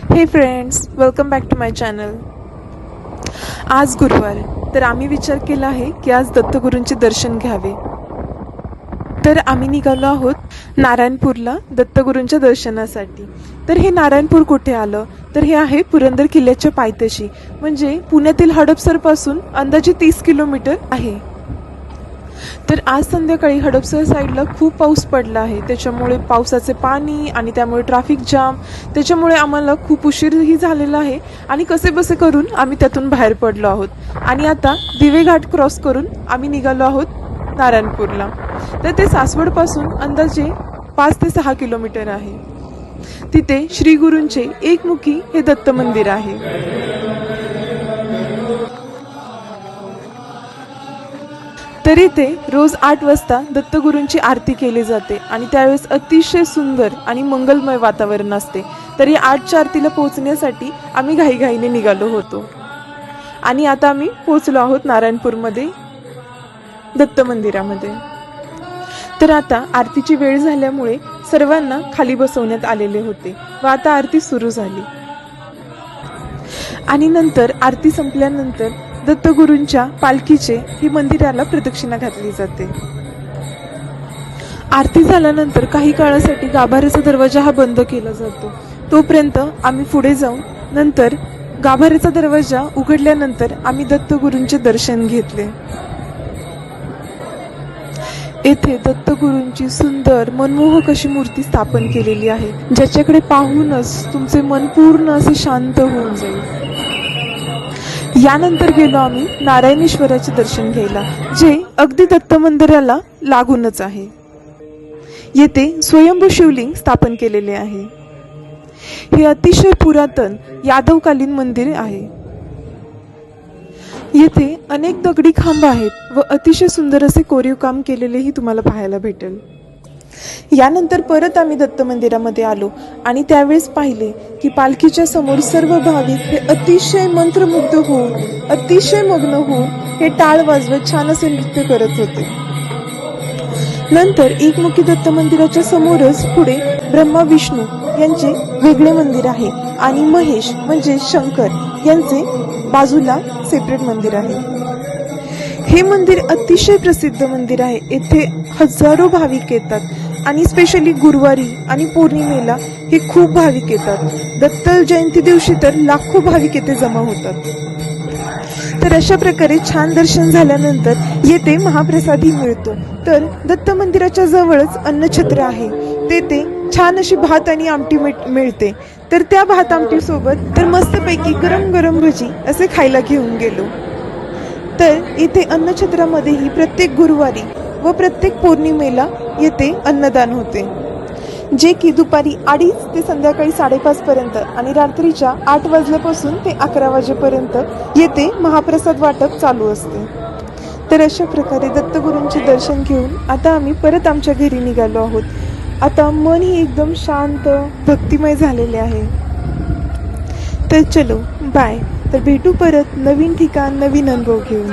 हे friends, welcome back to my channel. आज गुरुवार तर आम्ही विचार केला आहे की आज दत्तगुरूंचे दर्शन घ्यावे. तर आम्ही निघालो आहोत नारायणपूरला दत्तगुरूंच्या दर्शनासाठी. तर हे नारायणपूर कुठे आलं तर हे आहे पुरंदर किल्ल्याच्या पायथ्याशी, म्हणजे पुण्यातील हडपसरपासून अंदाजे 30 किलोमीटर आहे. तर आज संध्याकाळी हडपसर साईडला खूप पाऊस पडला आहे, त्याच्यामुळे पावसाचे पाणी आणि त्यामुळे ट्रॅफिक जाम, त्याच्यामुळे आम्हाला खूप उशीरही झालेला आहे आणि कसे बसे करून आम्ही त्यातून बाहेर पडलो आहोत. आणि आता दिवे घाट क्रॉस करून आम्ही निघालो आहोत नारायणपूरला. तर ते सासवडपासून अंदाजे 5 ते 6 किलोमीटर आहे. तिथे श्री गुरूंचे एकमुखी हे दत्त मंदिर आहे. तर इथे रोज 8 वाजता दत्तगुरूंची आरती केली जाते आणि त्यावेळेस अतिशय सुंदर आणि मंगलमय वातावरण असते. तर या 8च्या आरतीला पोहोचण्यासाठी आम्ही घाईघाईने निघालो होतो आणि आता आम्ही पोहोचलो आहोत नारायणपूरमध्ये दत्त मंदिरामध्ये. तर आता आरतीची वेळ झाल्यामुळे सर्वांना खाली बसवण्यात आलेले होते व आता आरती सुरू झाली. आणि नंतर आरती संपल्यानंतर दत्तगुरूंच्या पालखीचे ही मंदिराला प्रदक्षिणा घातली जाते. आरती झाल्यानंतर काही काळासाठी गाभाऱ्याचा दरवाजा हा बंद केला जातो. तोपर्यंत आम्ही पुढे जाऊन नंतर गाभाऱ्याचा दरवाजा उघडल्यानंतर आम्ही दत्तगुरूंचे दर्शन घेतले. येथे दत्तगुरूंची सुंदर मनमोहक अशी मूर्ती स्थापन केलेली आहे, ज्याच्याकडे पाहूनच तुमचे मन पूर्ण असे शांत होऊन जाईल. यानंतर गेलो आम्ही नारायणेश्वराचे दर्शन घ्यायला, जे अगदी दत्त मंदिराला लागूनच आहे. येथे स्वयंभू शिवलिंग स्थापन केलेले आहे. हे अतिशय पुरातन यादवकालीन मंदिर आहे. येथे अनेक दगडी खांब आहेत व अतिशय सुंदर असे कोरीव काम केलेलेही तुम्हाला पाहायला भेटेल. यानंतर परत आम्ही दत्त मंदिरामध्ये आलो आणि त्यावेळेस पाहिले की पालखीच्या समोर सर्व भाविक हे अतिशय मंत्रमुग्ध होऊन, अतिशय मग्न होऊन हे टाळ वाजवत छान असे नृत्य करत होते. नंतर एकमुखी दत्त मंदिराच्या समोरच पुढे ब्रह्मा विष्णू यांचे वेगळे मंदिर आहे आणि महेश म्हणजे शंकर यांचे बाजूला सेपरेट मंदिर आहे. हे मंदिर अतिशय प्रसिद्ध मंदिर आहे. येथे हजारो भाविक येतात आणि स्पेशली गुरुवारी आणि पौर्णिमेला हे खूप भाविक येतात. दत्त जयंती दिवशी तर लाखो भाविक येथे जमा होतात. तर अशा प्रकारे छान दर्शन झाल्यानंतर येथे महाप्रसादही मिळतो. तर दत्त मंदिराच्या जवळच अन्नछत्र आहे, तेथे छान अशी भात आणि आमटी मिळते. तर त्या भात आमटी सोबत तर मस्तपैकी गरम गरम भजी असे खायला घेऊन गेलो. तर इथे अन्नछत्रामध्येही प्रत्येक गुरुवारी व प्रत्येक पौर्णिमेला येथे अन्नदान होते, जे की दुपारी 2:30 ते संध्याकाळी 5:30 पर्यंत आणि रात्रीच्या 8 वाजल्यापासून ते 11 वाजेपर्यंत येथे महाप्रसाद वाटप चालू असते. तर अशा प्रकारे दत्तगुरूंचे दर्शन घेऊन आता आम्ही परत आमच्या घरी निघालो आहोत. आता मन ही एकदम शांत भक्तिमय झालेले आहे. तर चलो बाय. तर भेटू परत नवीन ठिकाण, नवीन अनुभव घेऊन.